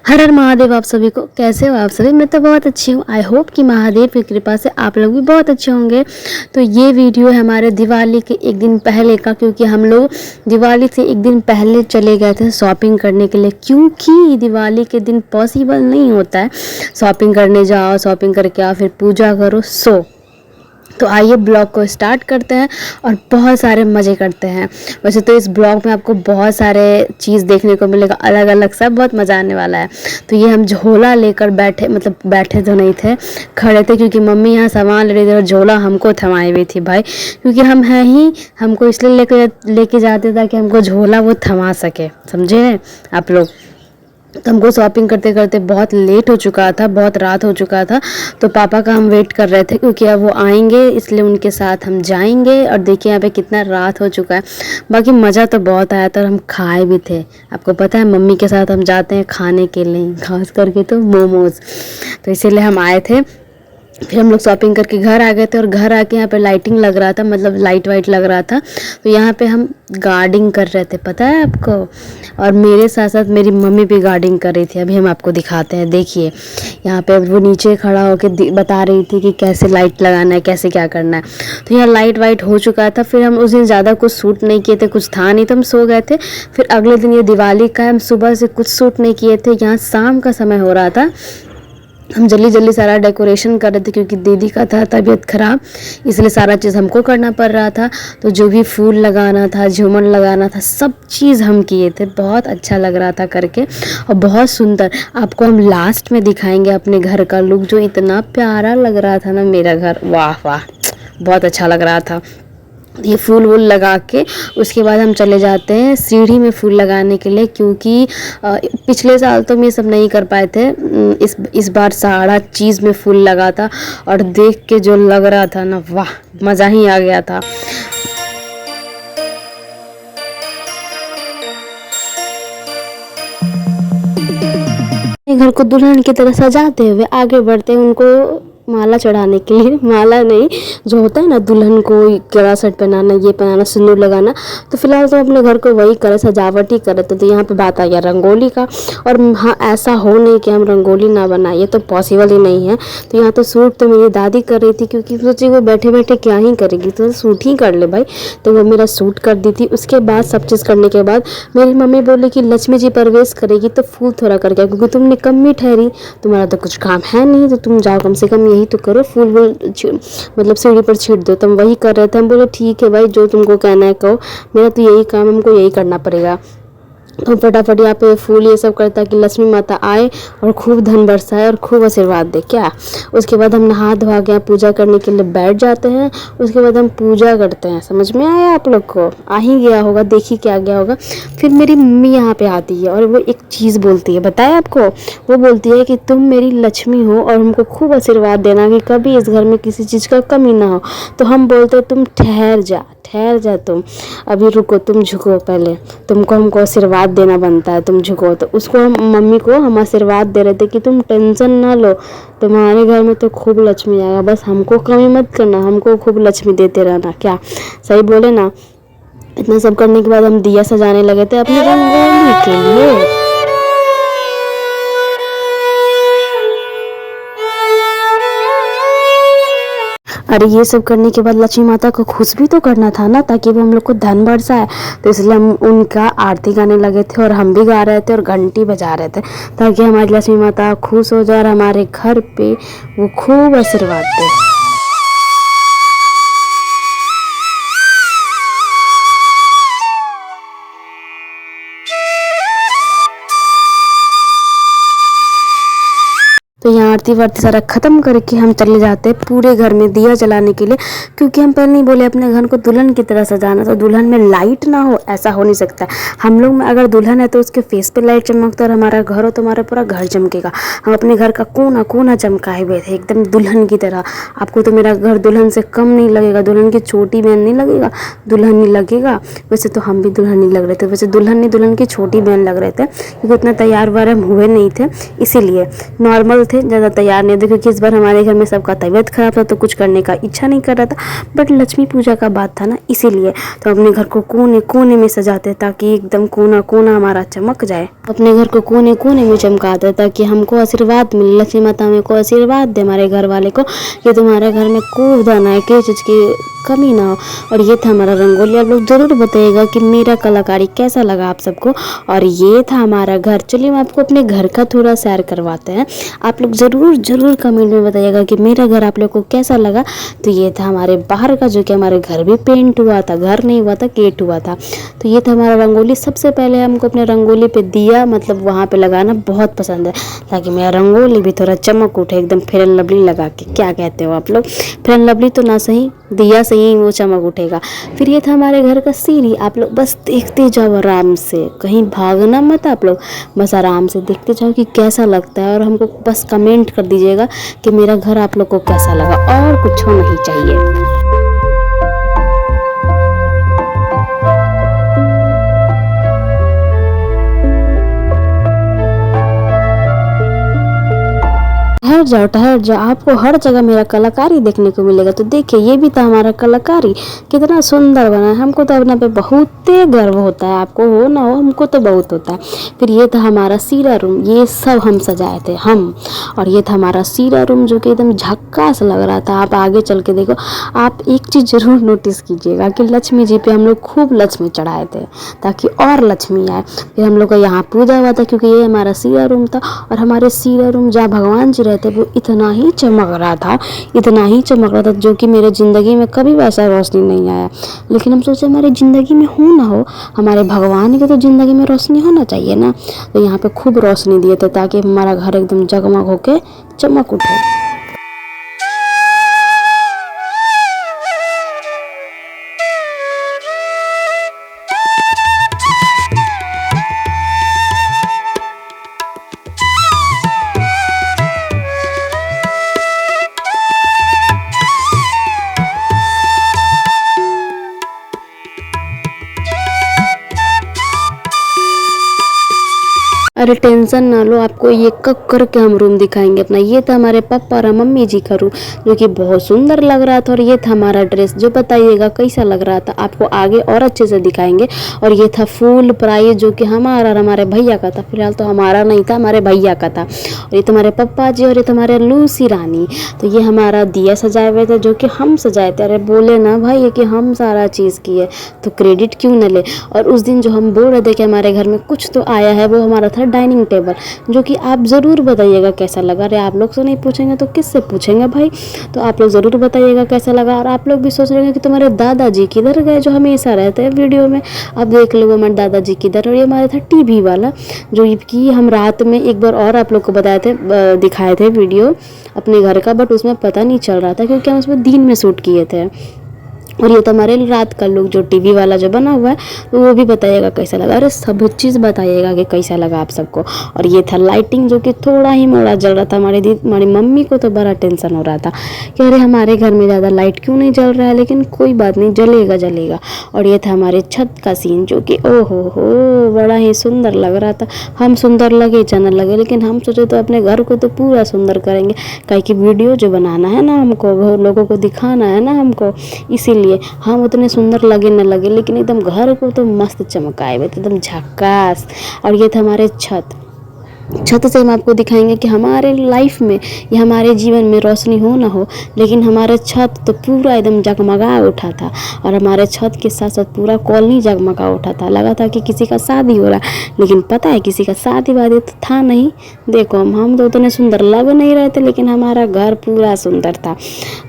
हर हर महादेव। आप सभी को कैसे हो आप सभी? मैं तो बहुत अच्छी हूँ। आई होप कि महादेव की कृपा से आप लोग भी बहुत अच्छे होंगे। तो ये वीडियो है हमारे दिवाली के एक दिन पहले का, क्योंकि हम लोग दिवाली से एक दिन पहले चले गए थे शॉपिंग करने के लिए, क्योंकि दिवाली के दिन पॉसिबल नहीं होता है शॉपिंग करने जाओ, शॉपिंग करके आओ, फिर पूजा करो, तो आइए ब्लॉग को स्टार्ट करते हैं और बहुत सारे मज़े करते हैं। वैसे तो इस ब्लॉग में आपको बहुत सारे चीज़ देखने को मिलेगा, अलग अलग, सब बहुत मज़ा आने वाला है। तो ये हम झोला लेकर बैठे, मतलब बैठे तो नहीं थे, खड़े थे, क्योंकि मम्मी यहाँ सामान ले रही थी और झोला हमको थमाई हुई थी भाई, क्योंकि हम हैं ही, हमको इसलिए लेके जाते ताकि हमको झोला वो थमा सके, समझे आप लोग। तो हमको शॉपिंग करते करते बहुत लेट हो चुका था, बहुत रात हो चुका था। तो पापा का हम वेट कर रहे थे, क्योंकि अब वो आएंगे, इसलिए उनके साथ हम जाएंगे। और देखिए यहाँ पे कितना रात हो चुका है। बाकी मज़ा तो बहुत आया था और हम खाए भी थे। आपको पता है मम्मी के साथ हम जाते हैं खाने के लिए, खास करके तो मोमोज़, तो इसीलिए हम आए थे। फिर हम लोग शॉपिंग करके घर आ गए थे और घर आके यहाँ पे लाइटिंग लग रहा था, मतलब लाइट वाइट लग रहा था। तो यहाँ पे हम गार्डिंग कर रहे थे, पता है आपको। और मेरे साथ साथ मेरी मम्मी भी गार्डिंग कर रही थी। अभी हम आपको दिखाते हैं, देखिए यहाँ पे वो नीचे खड़ा होकर बता रही थी कि कैसे लाइट लगाना है, कैसे क्या करना है। तो यहाँ लाइट वाइट हो चुका था। फिर हम उस दिन ज़्यादा कुछ शूट नहीं किए थे, कुछ था नहीं, तो हम सो गए थे। फिर अगले दिन ये दिवाली का हम सुबह से कुछ शूट नहीं किए थे। यहाँ शाम का समय हो रहा था, हम जल्दी जल्दी सारा डेकोरेशन कर रहे थे, क्योंकि दीदी का था तबीयत ख़राब, इसलिए सारा चीज़ हमको करना पड़ रहा था। तो जो भी फूल लगाना था, झूमर लगाना था, सब चीज़ हम किए थे। बहुत अच्छा लग रहा था करके, और बहुत सुंदर। आपको हम लास्ट में दिखाएंगे अपने घर का लुक, जो इतना प्यारा लग रहा था ना मेरा घर। वाह वाह, बहुत अच्छा लग रहा था। ये फूल वूल लगा के उसके बाद हम चले जाते हैं सीढ़ी में फूल लगाने के लिए, क्योंकि पिछले साल तो हम ये सब नहीं कर पाए थे। इस बार सारा चीज़ में फूल लगा था, और देख के जो लग रहा था ना, वाह, मज़ा ही आ गया था। घर को दुल्हन की तरह सजाते हुए आगे बढ़ते हैं, उनको माला चढ़ाने के लिए। माला नहीं, जो होता है ना दुल्हन को कड़ा सेट पहनाना, ये पहनाना, सिंदूर लगाना। तो फिलहाल तो अपने घर को वही करे, सजावट ही करे। तो यहाँ पे बात आ गया रंगोली का। और हाँ, ऐसा हो नहीं कि हम रंगोली ना बनाए, ये तो पॉसिबल ही नहीं है। तो यहाँ तो सूट तो मेरी दादी कर रही थी, क्योंकि सोची वो बैठे बैठे क्या ही करेगी, तो सूट ही कर ले भाई। तो वो मेरा सूट कर दी थी। उसके बाद सब चीज़ करने के बाद मेरी मम्मी बोली कि लक्ष्मी जी प्रवेश करेगी तो फूल थोड़ा करके, क्योंकि तुम निकम्मी ठहरी, तुम्हारा तो कुछ काम है नहीं, तो तुम जाओ कम से कम यही तो करो, फूल वूल मतलब सीढ़ी पर छीट दो। तुम वही कर रहे थे। हम बोले ठीक है भाई, जो तुमको कहना है कहो, मेरा तो यही काम, हमको यही करना पड़ेगा। तो फटाफट यहाँ पे फूल ये सब करता कि लक्ष्मी माता आए और खूब धन बरसाए और खूब आशीर्वाद दे क्या। उसके बाद हम नहा धोवा के पूजा करने के लिए बैठ जाते हैं। उसके बाद हम पूजा करते हैं। समझ में आया आप लोग को? आ ही गया होगा, देखिए क्या गया होगा। फिर मेरी मम्मी यहाँ पे आती है और वो एक चीज़ बोलती है, बताया आपको। वो बोलती है कि तुम मेरी लक्ष्मी हो और हमको खूब आशीर्वाद देना कि कभी इस घर में किसी चीज़ का कमी ना हो। तो हम बोलते तुम ठहर जा, ठहर जा, तुम अभी रुको, तुम झुको पहले, तुमको हमको आशीर्वाद देना बनता है, तुम झुको। तो उसको हम, मम्मी को हम आशीर्वाद दे रहे थे कि तुम टेंशन ना लो, तुम्हारे घर में तो खूब लक्ष्मी आएगा, बस हमको कमी मत करना, हमको खूब लक्ष्मी देते रहना। क्या सही बोले ना? इतना सब करने के बाद हम दिया सजाने लगे थे अपनी रंगोली के लिए। अरे ये सब करने के बाद लक्ष्मी माता को खुश भी तो करना था ना, ताकि वो हम लोग को धन बरसाए। तो इसलिए हम उनका आरती गाने लगे थे और हम भी गा रहे थे और घंटी बजा रहे थे, ताकि हमारी लक्ष्मी माता खुश हो जाए और हमारे घर पे वो खूब आशीर्वाद दे। तो यहाँ आरती वारती सारा ख़त्म करके हम चले जाते हैं पूरे घर में दिया जलाने के लिए, क्योंकि हम पहले नहीं बोले अपने घर को दुल्हन की तरह सजाना। तो दुल्हन में लाइट ना हो, ऐसा हो नहीं सकता। हम लोग में अगर दुल्हन है तो उसके फेस पे लाइट चमकता, और हमारा घर हो तो हमारा पूरा घर चमकेगा। हम अपने घर का कोना कोना चमकाए हुए थे एकदम दुल्हन की तरह। आपको तो मेरा घर दुल्हन से कम नहीं लगेगा, दुल्हन की छोटी बहन नहीं लगेगा, दुल्हन ही लगेगा। वैसे तो हम भी दुल्हन ही लग रहे थे, वैसे दुल्हन नहीं, दुल्हन की छोटी बहन लग रहे थे, क्योंकि उतना तैयार वार हम हुए नहीं थे, इसीलिए नॉर्मल थे, ज़्यादा ज़्यादा तैयार नहीं थे क्योंकि इस बार हमारे घर में सबका तबीयत खराब था तो कुछ करने का इच्छा नहीं कर रहा था। बट लक्ष्मी पूजा का बात था ना, इसीलिए तो अपने घर को कोने कोने में सजाते ताकि एकदम कोना कोना हमारा चमक जाए। अपने घर को कोने कोने में चमकाते ताकि हमको आशीर्वाद मिले, लक्ष्मी माता में को आशीर्वाद दे हमारे घर वाले को कि तुम्हारे घर में खूब धन है, किसी चीज़ की कमी ना हो। और ये था हमारा रंगोली। आप लोग ज़रूर बताइएगा कि मेरा कलाकारी कैसा लगा आप सबको। और ये था हमारा घर। चलिए हम आपको अपने घर का थोड़ा सैर करवाते हैं। आप लोग ज़रूर कमेंट में बताइएगा कि मेरा घर आप लोग को कैसा लगा। तो ये था हमारे बाहर का, जो कि हमारे घर भी पेंट हुआ था, घर नहीं हुआ था, गेट हुआ था। तो ये था हमारा रंगोली। सबसे पहले हमको अपने रंगोली पे दिया मतलब वहाँ पे लगाना बहुत पसंद है ताकि मेरा रंगोली भी थोड़ा चमक उठे, एकदम फेयर एंड लवली लगा के। क्या कहते हो आप लोग? फेयर एंड लवली तो ना सही, दिया से ही वो चमक उठेगा। फिर ये था हमारे घर का सीढ़ी। आप लोग बस देखते जाओ आराम से, कहीं भागना मत आप लोग, बस आराम से देखते जाओ कि कैसा लगता है। और हमको बस कमेंट कर दीजिएगा कि मेरा घर आप लोग को कैसा लगा, और कुछ नहीं चाहिए। ठहर जाओ, आपको हर जगह मेरा कलाकारी देखने को मिलेगा। तो देखिए ये भी था हमारा कलाकारी, कितना सुंदर बना है। हमको तो अपना पे बहुत गर्व होता है, आपको हो ना हो, हमको तो बहुत होता है। फिर ये था हमारा सीरा रूम, ये सब हम सजाए थे हम। और ये था हमारा सीरा रूम जो कि एकदम झक्कास लग रहा था। आप आगे चल के देखो, आप एक चीज़ ज़रूर नोटिस कीजिएगा कि लक्ष्मी जी पे हम लोग खूब लक्ष्मी चढ़ाए थे ताकि और लक्ष्मी आए। फिर हम लोग का यहाँ पूजा हुआ था क्योंकि ये हमारा सीरा रूम था। और हमारे सीरा रूम जहाँ भगवान जी रहते वो इतना ही चमक रहा था, इतना ही चमक रहा था, जो कि मेरे ज़िंदगी में कभी वैसा रोशनी नहीं आया। लेकिन हम सोचे हमारी ज़िंदगी में हो ना हो, हमारे भगवान की तो ज़िंदगी में रोशनी होना चाहिए ना। तो यहाँ पे खूब रोशनी दिए थे ताकि हमारा घर एकदम जगमग होके चमक उठे। अरे टेंशन ना लो, आपको ये कब करके हम रूम दिखाएंगे अपना। ये था हमारे पापा और मम्मी जी का रूम जो कि बहुत सुंदर लग रहा था। और ये था हमारा ड्रेस, जो बताइएगा कैसा लग रहा था, आपको आगे और अच्छे से दिखाएंगे। और ये था फुल प्राइस जो कि हमारा और हमारे भैया का था। फिलहाल तो हमारा नहीं था, हमारे भैया का था। और ये तो हमारे पप्पा जी और ये तो हमारे लूसी रानी। तो ये हमारा दिया सजाए हुए थे जो कि हम सजाए थे। अरे बोले ना भाई ये कि हम सारा चीज़ किए तो क्रेडिट क्यों न ले। और उस दिन जो हम बोल रहे थे कि हमारे घर में कुछ तो आया है, वो हमारा था डाइनिंग टेबल, जो कि आप ज़रूर बताइएगा कैसा लगा। अरे आप लोग से नहीं पूछेंगे तो किससे पूछेंगे भाई। तो आप लोग ज़रूर बताइएगा कैसा लगा। और आप लोग भी सोच रहे हैं कि तुम्हारे दादाजी किधर गए जो हमेशा रहते हैं वीडियो में। अब देख लो हमारे दादाजी किधर। और ये हमारा था टीवी वाला जो कि हम रात में एक बार और आप लोग को बताए थे, दिखाए थे वीडियो अपने घर का, बट उसमें पता नहीं चल रहा था क्योंकि हम उसमें दिन में शूट किए थे। और ये तो हमारे रात का लुक जो टीवी वाला जो बना हुआ है, तो वो भी बताइएगा कैसा लगा। अरे सब चीज़ बताइएगा कि कैसा लगा आप सबको। और ये था लाइटिंग जो कि थोड़ा ही मोड़ा जल रहा था। हमारी मम्मी को तो बड़ा टेंशन हो रहा था कि अरे हमारे घर में ज़्यादा लाइट क्यों नहीं जल रहा है, लेकिन कोई बात नहीं, जलेगा जलेगा। और ये था हमारे छत का सीन जो कि ओहो हो बड़ा ही सुंदर लग रहा था। हम सुंदर लगे चाहे न लगे, लेकिन हम सोचे तो अपने घर को तो पूरा सुंदर करेंगे, काहे कि वीडियो जो बनाना है ना, हमको लोगों को दिखाना है ना हमको, इसीलिए हम उतने सुंदर लगे न लगे, लेकिन एकदम घर को तो मस्त चमकाए हुए थे, एकदम झक्कास। और ये था हमारे छत से हम आपको दिखाएंगे कि हमारे लाइफ में या हमारे जीवन में रोशनी हो ना हो, लेकिन हमारा छत तो पूरा एकदम जगमगा उठा था। और हमारे छत के साथ साथ पूरा कॉलोनी जगमगा उठा था। लगा था कि किसी का शादी हो रहा है, लेकिन पता है किसी का शादी वादी तो था नहीं। देखो हम तो उतने सुंदर लग नहीं रहे थे, लेकिन हमारा घर पूरा सुंदर था।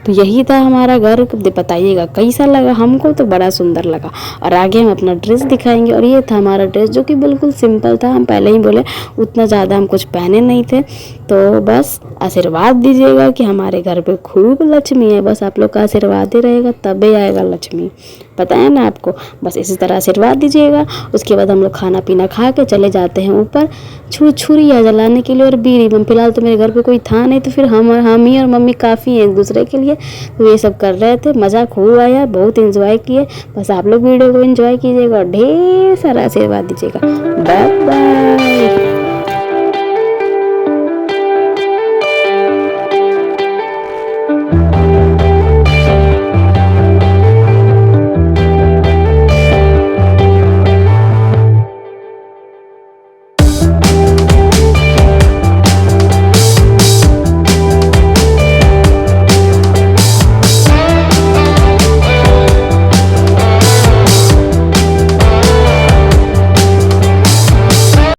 तो यही था हमारा घर। बताइएगा कैसा लगा, हमको तो बड़ा सुंदर लगा। और आगे हम अपना ड्रेस दिखाएंगे। और ये था हमारा ड्रेस जो कि बिल्कुल सिंपल था, हम पहले ही बोले उतना ज़्यादा हम कुछ पहने नहीं थे। तो बस आशीर्वाद दीजिएगा कि हमारे घर पे खूब लक्ष्मी है। बस आप लोग का आशीर्वाद ही रहेगा तभी आएगा लक्ष्मी, पता है ना आपको। बस इसी तरह आशीर्वाद दीजिएगा। उसके बाद हम लोग खाना पीना खा के चले जाते हैं ऊपर छुरिया जलाने के लिए और बीड़ी बम। फिलहाल तो मेरे घर पे कोई था नहीं, तो फिर हम ही और मम्मी काफ़ी हैं एक दूसरे के लिए। तो ये सब कर रहे थे, मज़ा खूब आया, बहुत इंजॉय किए। बस आप लोग वीडियो को इंजॉय कीजिएगा और ढेर सारा आशीर्वाद दीजिएगा। Bye bye.